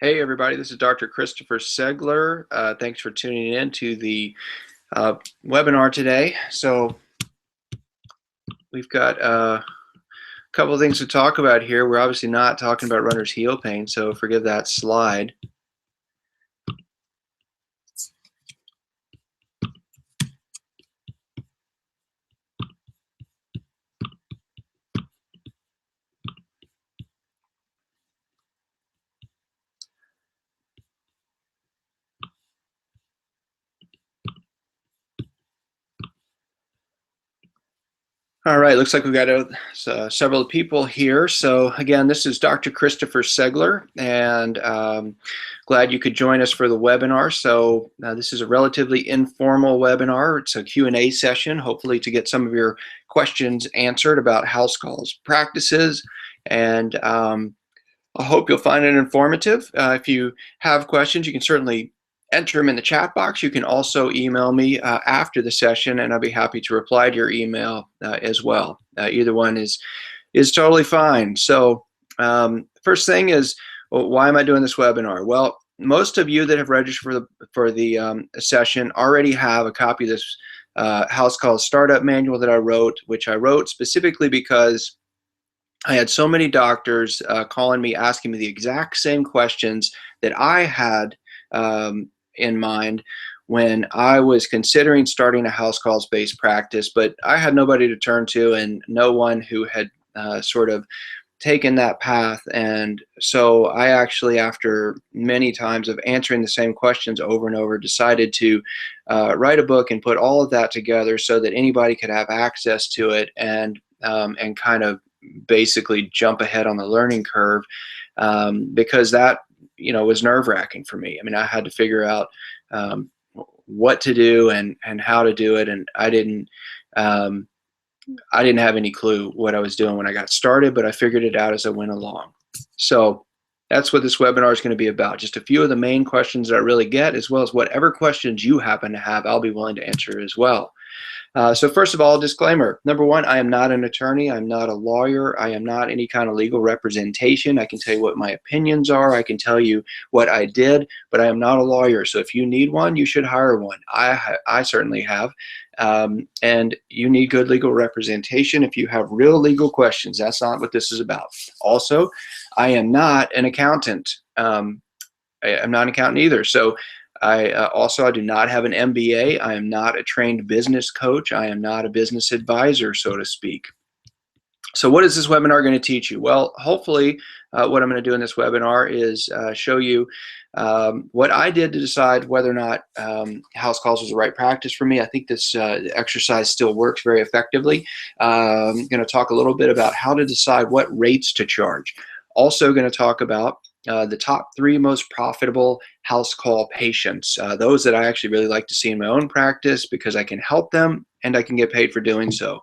Hey everybody, this is Dr. Christopher Segler. Thanks for tuning in to the webinar today. So we've got a couple of things to talk about here. We're obviously not talking about runner's heel pain, so forgive that slide. All right, looks like we've got several people here. So again, this is Dr. Christopher Segler, and glad you could join us for the webinar. So this is a relatively informal webinar. It's a Q&A session, hopefully to get some of your questions answered about house calls practices. And I hope you'll find it informative. If you have questions, you can certainly enter them in the chat box. You can also email me after the session, and I'll be happy to reply to your email as well. Either one is totally fine. So first thing is, well, why am I doing this webinar? Well, most of you that have registered for the session already have a copy of this house call startup manual that I wrote, which I wrote specifically because I had so many doctors calling me asking me the exact same questions that I had in mind when I was considering starting a house calls based practice, but I had nobody to turn to and no one who had sort of taken that path. And so I actually, after many times of answering the same questions over and over, decided to write a book and put all of that together so that anybody could have access to it and kind of basically jump ahead on the learning curve, because that was nerve-wracking for me. I mean, I had to figure out what to do and how to do it, and I didn't have any clue what I was doing when I got started, but I figured it out as I went along. So that's what this webinar is going to be about. Just a few of the main questions that I really get, as well as whatever questions you happen to have, I'll be willing to answer as well. So first of all, disclaimer. Number one, I am not an attorney. I'm not a lawyer. I am not any kind of legal representation. I can tell you what my opinions are. I can tell you what I did, but I am not a lawyer. So if you need one, you should hire one. I certainly have. And you need good legal representation if you have real legal questions. That's not what this is about. Also, I am not an accountant. I'm not an accountant either. So I do not have an MBA. I am not a trained business coach. I am not a business advisor, so to speak. So what is this webinar going to teach you? Well, hopefully what I'm going to do in this webinar is show you what I did to decide whether or not house calls was the right practice for me. I think this exercise still works very effectively. I'm going to talk a little bit about how to decide what rates to charge. Also going to talk about the top 3 most profitable house call patients, those that I actually really like to see in my own practice because I can help them and I can get paid for doing so.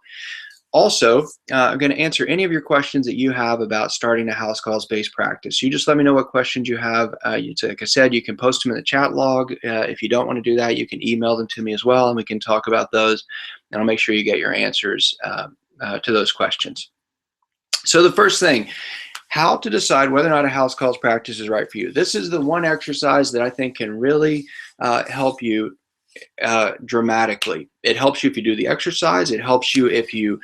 Also, I'm going to answer any of your questions that you have about starting a house calls based practice. You just let me know what questions you have. Like I said, you can post them in the chat log. If you don't want to do that, you can email them to me as well, and we can talk about those, and I'll make sure you get your answers to those questions. So the first thing, how to decide whether or not a house calls practice is right for you. This is the one exercise that I think can really help you dramatically. It helps you if you do the exercise. It helps you if you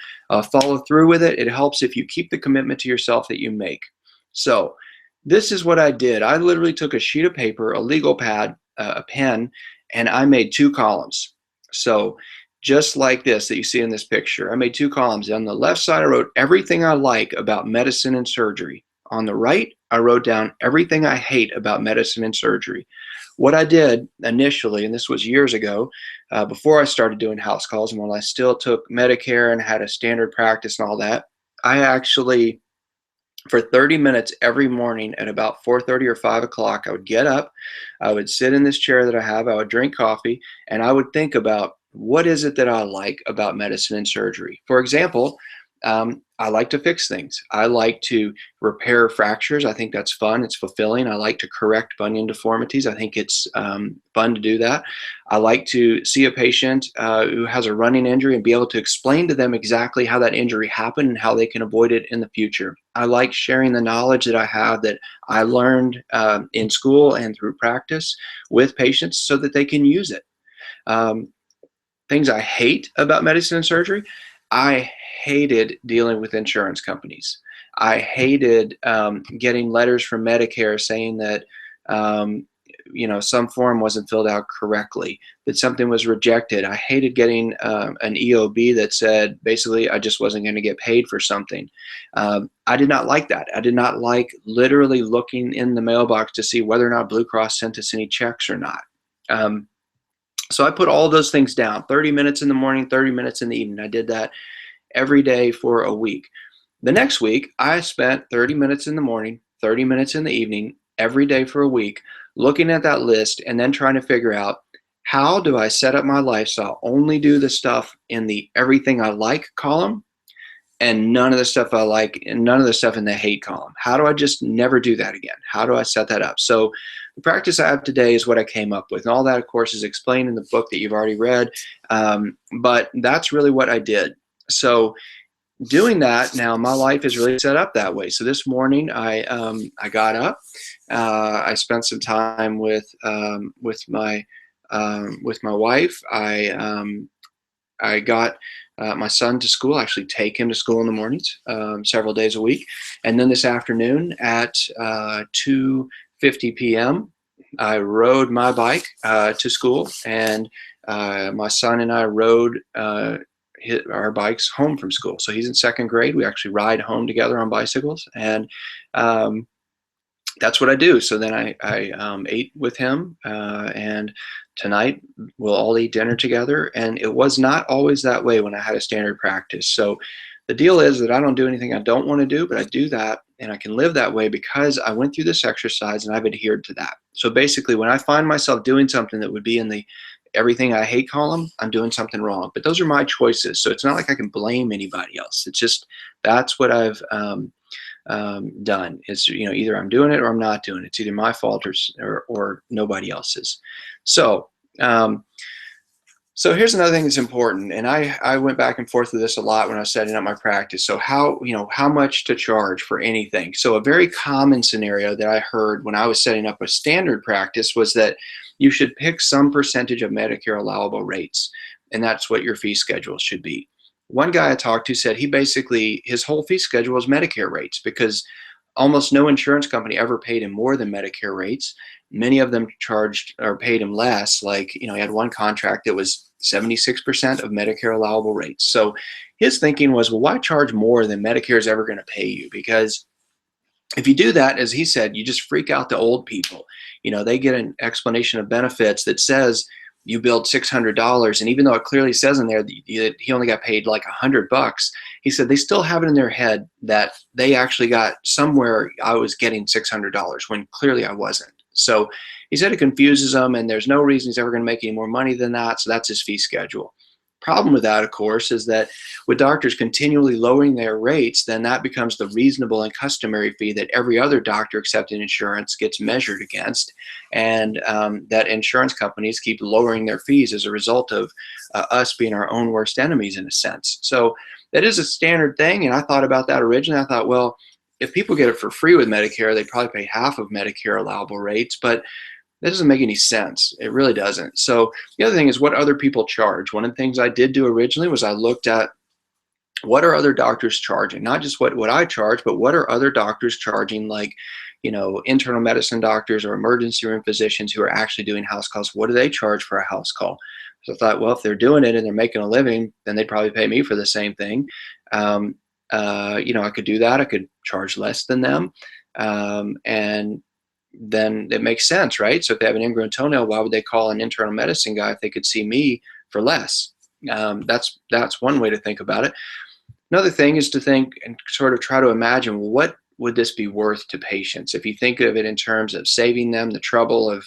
follow through with it. It helps if you keep the commitment to yourself that you make. So this is what I did. I literally took a sheet of paper, a legal pad, a pen, and I made 2 columns. So just like this that you see in this picture, I made 2 columns. On the left side, I wrote everything I like about medicine and surgery. On the right, I wrote down everything I hate about medicine and surgery. What I did initially, and this was years ago, before I started doing house calls and when I still took Medicare and had a standard practice and all that, I actually, for 30 minutes every morning at about 4:30 or 5 o'clock, I would get up, I would sit in this chair that I have, I would drink coffee, and I would think about what is it that I like about medicine and surgery. For example, I like to fix things. I like to repair fractures. I think that's fun. It's fulfilling. I like to correct bunion deformities. I think it's fun to do that. I like to see a patient who has a running injury and be able to explain to them exactly how that injury happened and how they can avoid it in the future. I like sharing the knowledge that I have that I learned in school and through practice with patients so that they can use it. Um, Things I hate about medicine and surgery. I hated dealing with insurance companies. I hated getting letters from Medicare saying that some form wasn't filled out correctly, that something was rejected. I hated getting an EOB that said basically I just wasn't going to get paid for something. I did not like that. I did not like literally looking in the mailbox to see whether or not Blue Cross sent us any checks or not. So I put all those things down, 30 minutes in the morning, 30 minutes in the evening. I did that every day for a week. The next week, I spent 30 minutes in the morning, 30 minutes in the evening, every day for a week, looking at that list and then trying to figure out, how do I set up my life so I'll only do the stuff in the everything I like column and none of the stuff I like and none of the stuff in the hate column? How do I just never do that again? How do I set that up? So the practice I have today is what I came up with. And all that, of course, is explained in the book that you've already read. But that's really what I did. So doing that now, my life is really set up that way. So this morning I got up. I spent some time with my wife. I got my son to school. I actually take him to school in the mornings, several days a week. And then this afternoon at 2:50 p.m., I rode my bike to school, and my son and I rode our bikes home from school. So he's in second grade. We actually ride home together on bicycles, and that's what I do. So then I ate with him, and tonight we'll all eat dinner together. And it was not always that way when I had a standard practice. So the deal is that I don't do anything I don't want to do, but I do that and I can live that way because I went through this exercise and I've adhered to that. So basically, when I find myself doing something that would be in the everything I hate column, I'm doing something wrong. But those are my choices. So it's not like I can blame anybody else. It's just that's what I've done. It's, either I'm doing it or I'm not doing it. It's either my fault or nobody else's. So so here's another thing that's important, and I went back and forth with this a lot when I was setting up my practice. So how much to charge for anything. So a very common scenario that I heard when I was setting up a standard practice was that you should pick some percentage of Medicare allowable rates, and that's what your fee schedule should be. One guy I talked to said his whole fee schedule is Medicare rates because almost no insurance company ever paid him more than Medicare rates. Many of them charged or paid him less. Like, he had one contract that was 76% of Medicare allowable rates. So his thinking was, well, why charge more than Medicare is ever going to pay you? Because if you do that, as he said, you just freak out the old people. They get an explanation of benefits that says you billed $600, and even though it clearly says in there that he only got paid like $100, he said they still have it in their head that they actually got somewhere I was getting $600 when clearly I wasn't. So he said it confuses them, and there's no reason he's ever going to make any more money than that. So that's his fee schedule. Problem with that, of course, is that with doctors continually lowering their rates, then that becomes the reasonable and customary fee that every other doctor accepting insurance gets measured against, and that insurance companies keep lowering their fees as a result of us being our own worst enemies in a sense. So that is a standard thing, and I thought about that originally. I thought, well, if people get it for free with Medicare, they'd probably pay half of Medicare allowable rates, but that doesn't make any sense. It really doesn't. So the other thing is what other people charge. One of the things I did do originally was I looked at what are other doctors charging, not just what I charge, but what are other doctors charging, like, internal medicine doctors or emergency room physicians who are actually doing house calls. What do they charge for a house call? So I thought, well, if they're doing it and they're making a living, then they'd probably pay me for the same thing. I could do that. I could charge less than them. And then it makes sense, right? So if they have an ingrown toenail, why would they call an internal medicine guy if they could see me for less? That's one way to think about it. Another thing is to think and sort of try to imagine, well, what would this be worth to patients? If you think of it in terms of saving them the trouble of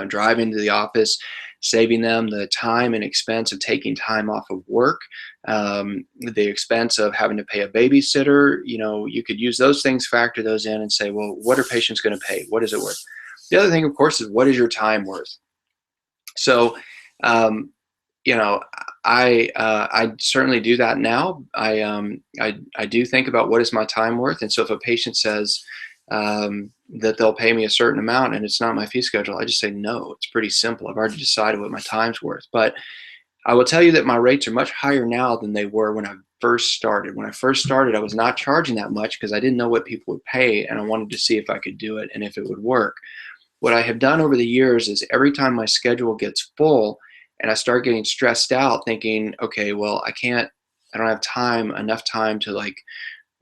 driving to the office, saving them the time and expense of taking time off of work, the expense of having to pay a babysitter. You could use those things, factor those in, and say, well, what are patients going to pay? What is it worth? The other thing, of course, is what is your time worth? So, um, I certainly do that now. I do think about what is my time worth, and so if a patient says that they'll pay me a certain amount and it's not my fee schedule, I just say no. It's pretty simple. I've already decided what my time's worth. But I will tell you that my rates are much higher now than they were when I first started. When I first started, I was not charging that much because I didn't know what people would pay, and I wanted to see if I could do it and if it would work. What I have done over the years is every time my schedule gets full and I start getting stressed out thinking, okay, well, I don't have enough time to like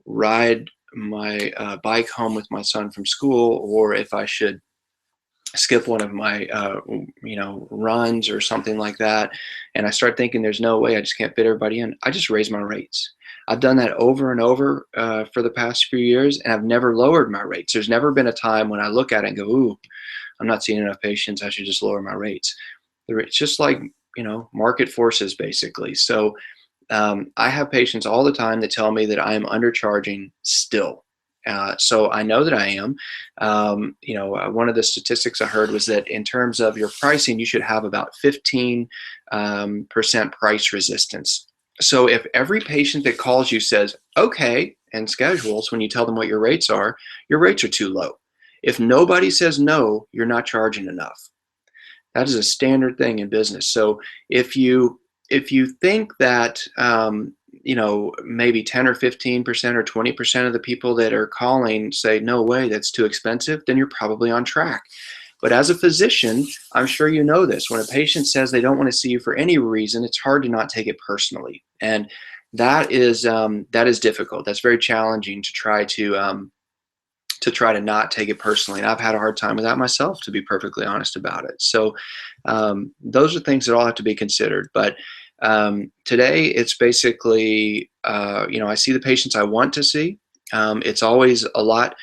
ride my bike home with my son from school, or if I should skip one of my runs or something like that, and I start thinking there's no way, I just can't fit everybody in, I just raise my rates. I've done that over and over for the past few years, and I've never lowered my rates. There's never been a time when I look at it and go, ooh, I'm not seeing enough patients, I should just lower my rates. It's just like, market forces basically. So I have patients all the time that tell me that I am undercharging still. So I know that I am. One of the statistics I heard was that in terms of your pricing, you should have about 15% price resistance. So if every patient that calls you says, okay, and schedules, when you tell them what your rates are too low. If nobody says no, you're not charging enough. That is a standard thing in business. So if you think that maybe 10 or 15% or 20% of the people that are calling say, no way, that's too expensive, then you're probably on track. But as a physician, I'm sure you know this. When a patient says they don't want to see you for any reason, it's hard to not take it personally. And that is difficult. That's very challenging to try to not take it personally. And I've had a hard time with that myself, to be perfectly honest about it. So those are things that all have to be considered. But today it's basically, I see the patients I want to see. It's always a lot.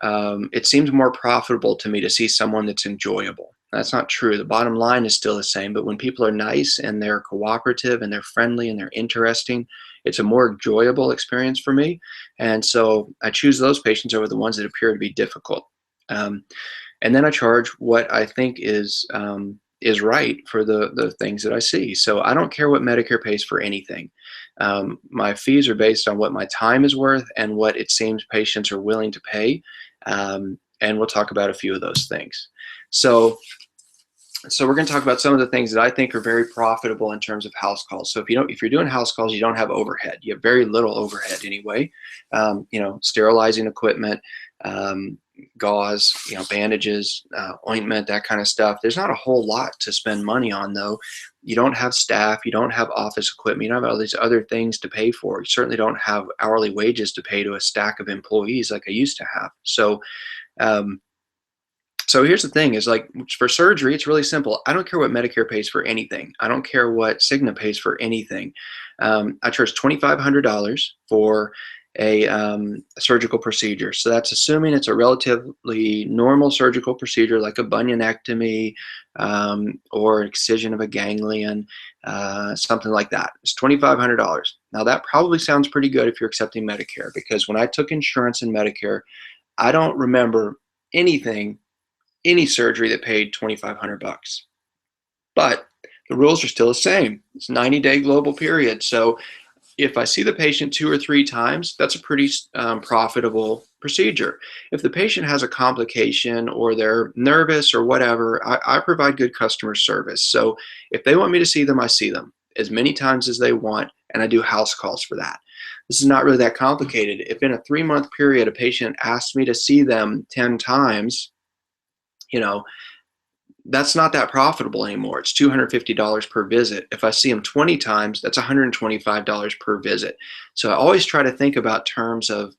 It seems more profitable to me to see someone that's enjoyable. That's not true. The bottom line is still the same, but when people are nice and they're cooperative and they're friendly and they're interesting, it's a more enjoyable experience for me. And so I choose those patients over the ones that appear to be difficult. And then I charge what I think is right for the things that I see. So I don't care what Medicare pays for anything. My fees are based on what my time is worth and what it seems patients are willing to pay. And we'll talk about a few of those things. So we're going to talk about some of the things that I think are very profitable in terms of house calls. So if you're doing house calls, you don't have overhead. You have very little overhead anyway. Sterilizing equipment, gauze, bandages, ointment, that kind of stuff. There's not a whole lot to spend money on, though. You don't have staff, you don't have office equipment, you don't have all these other things to pay for. You certainly don't have hourly wages to pay to a stack of employees like I used to have. So here's the thing is, like, for surgery, it's really simple. I don't care what Medicare pays for anything. I don't care what Cigna pays for anything. I charge $2,500 for a surgical procedure. So that's assuming it's a relatively normal surgical procedure like a bunionectomy or excision of a ganglion, something like that. It's $2,500. Now that probably sounds pretty good if you're accepting Medicare, because when I took insurance in Medicare, I don't remember any surgery that paid $2,500. But the rules are still the same. It's a 90-day global period. So if I see the patient 2 or 3 times, that's a pretty profitable procedure. If the patient has a complication or they're nervous or whatever, I provide good customer service. So if they want me to see them, I see them as many times as they want, and I do house calls for that. This is not really that complicated. If in a 3-month period a patient asks me to see them 10 times, that's not that profitable anymore. It's $250 per visit. If I see them 20 times, that's $125 per visit. So I always try to think about terms of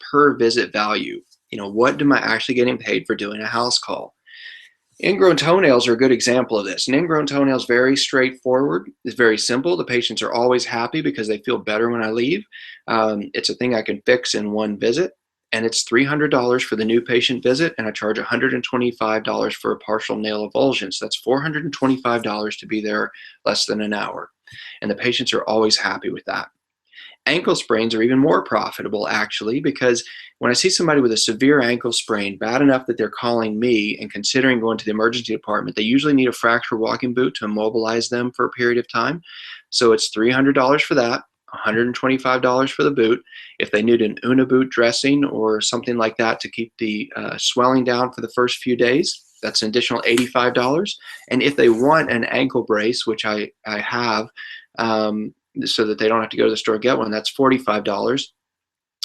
per visit value. What am I actually getting paid for doing a house call? Ingrown toenails are a good example of this. An ingrown toenail is very straightforward. It's very simple. The patients are always happy because they feel better when I leave. It's a thing I can fix in one visit. and it's $300 for the new patient visit, and I charge $125 for a partial nail avulsion. So that's $425 to be there less than an hour. And the patients are always happy with that. Ankle sprains are even more profitable, actually, because when I see somebody with a severe ankle sprain, bad enough that they're calling me and considering going to the emergency department, they usually need a fracture walking boot to immobilize them for a period of time. So it's $300 for that, $125 for the boot. If they need an Una boot dressing or something like that to keep the swelling down for the first few days, that's an additional $85. And if they want an ankle brace, which I have, so that they don't have to go to the store and get one, that's $45.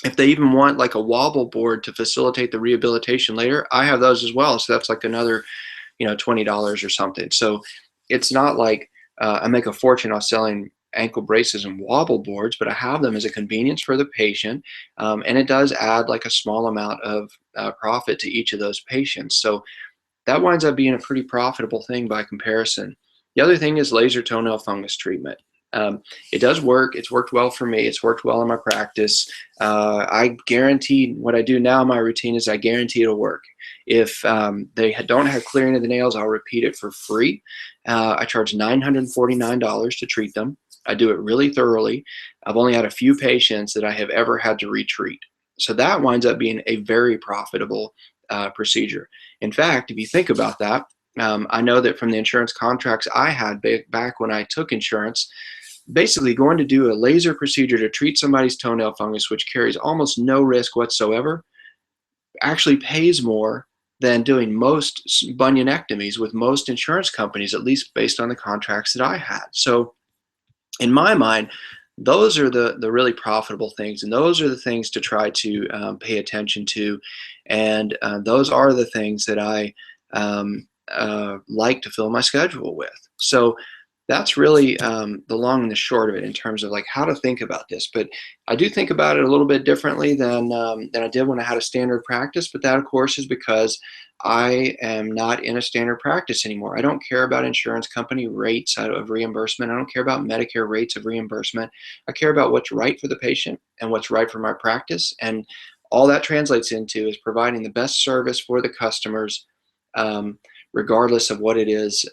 If they even want like a wobble board to facilitate the rehabilitation later, I have those as well. So that's like another, $20 or something. So it's not like I make a fortune off selling ankle braces and wobble boards, but I have them as a convenience for the patient. And it does add like a small amount of profit to each of those patients. So that winds up being a pretty profitable thing by comparison. The other thing is laser toenail fungus treatment. It does work. It's worked well for me. It's worked well in my practice. I guarantee what I do now in my routine is I guarantee it'll work. If they don't have clearing of the nails, I'll repeat it for free. I charge $949 to treat them. I do it really thoroughly. I've only had a few patients that I have ever had to retreat. So that winds up being a very profitable procedure. In fact, if you think about that, I know that from the insurance contracts I had back when I took insurance, basically going to do a laser procedure to treat somebody's toenail fungus, which carries almost no risk whatsoever, actually pays more than doing most bunionectomies with most insurance companies, at least based on the contracts that I had. So in my mind, those are the really profitable things, and those are the things to try to pay attention to, and those are the things that I like to fill my schedule with. So that's really the long and the short of it in terms of like how to think about this. But I do think about it a little bit differently than I did when I had a standard practice. But that, of course, is because I am not in a standard practice anymore. I don't care about insurance company rates of reimbursement. I don't care about Medicare rates of reimbursement. I care about what's right for the patient and what's right for my practice. And all that translates into is providing the best service for the customers, regardless of what it is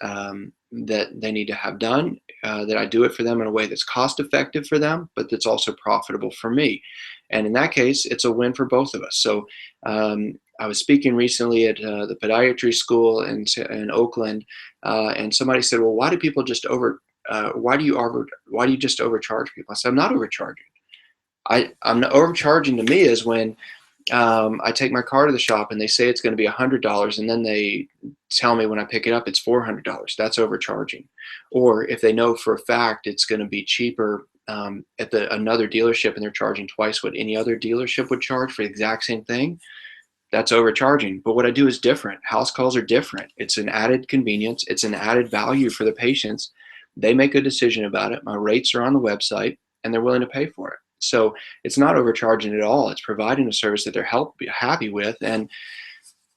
that they need to have done, that I do it for them in a way that's cost effective for them, but that's also profitable for me. And in that case, it's a win for both of us. So I was speaking recently at the podiatry school in Oakland, and somebody said, well, why do people just why do you just overcharge people? I said, I'm not overcharging. I'm not overcharging. To me is when I take my car to the shop and they say it's going to be $100, and then they tell me when I pick it up it's $400. That's overcharging. Or if they know for a fact it's going to be cheaper at another dealership and they're charging twice what any other dealership would charge for the exact same thing, that's overcharging. But what I do is different. House calls are different. It's an added convenience. It's an added value for the patients. They make a decision about it. My rates are on the website and they're willing to pay for it. So it's not overcharging at all. It's providing a service that they're happy with. And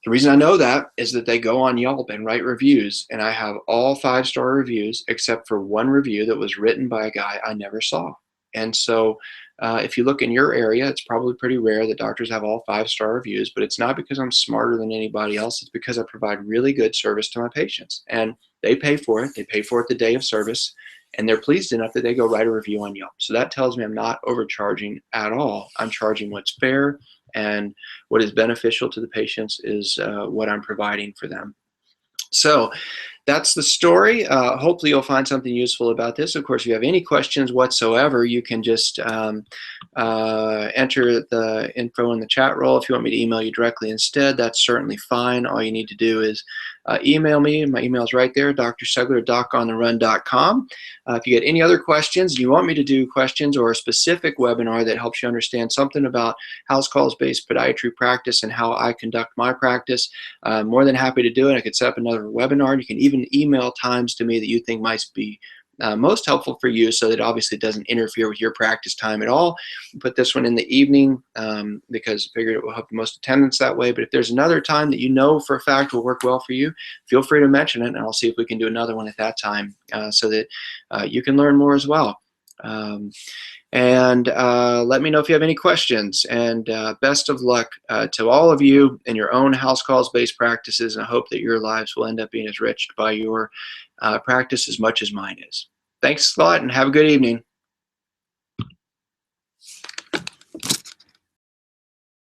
the reason I know that is that they go on Yelp and write reviews. And I have all 5-star reviews except for one review that was written by a guy I never saw. And so if you look in your area, it's probably pretty rare that doctors have all 5-star reviews, but it's not because I'm smarter than anybody else. It's because I provide really good service to my patients, and they pay for it. They pay for it the day of service, and they're pleased enough that they go write a review on Yelp. So that tells me I'm not overcharging at all. I'm charging what's fair, and what is beneficial to the patients is what I'm providing for them. So that's the story. Hopefully you'll find something useful about this. Of course, if you have any questions whatsoever, you can just enter the info in the chat roll. If you want me to email you directly instead, that's certainly fine. All you need to do is email me. My email is right there, drsegler@docontherun.com. If you get any other questions, you want me to do questions or a specific webinar that helps you understand something about house calls-based podiatry practice and how I conduct my practice, I'm more than happy to do it. I could set up another webinar. You can even email times to me that you think might be most helpful for you, so that obviously it doesn't interfere with your practice time at all. Put this one in the evening because I figured it will have the most attendance that way. But if there's another time that you know for a fact will work well for you, feel free to mention it, and I'll see if we can do another one at that time so that you can learn more as well. Um, and let me know if you have any questions. And best of luck to all of you in your own house calls based practices. And I hope that your lives will end up being enriched by your practice as much as mine is. Thanks a lot and have a good evening.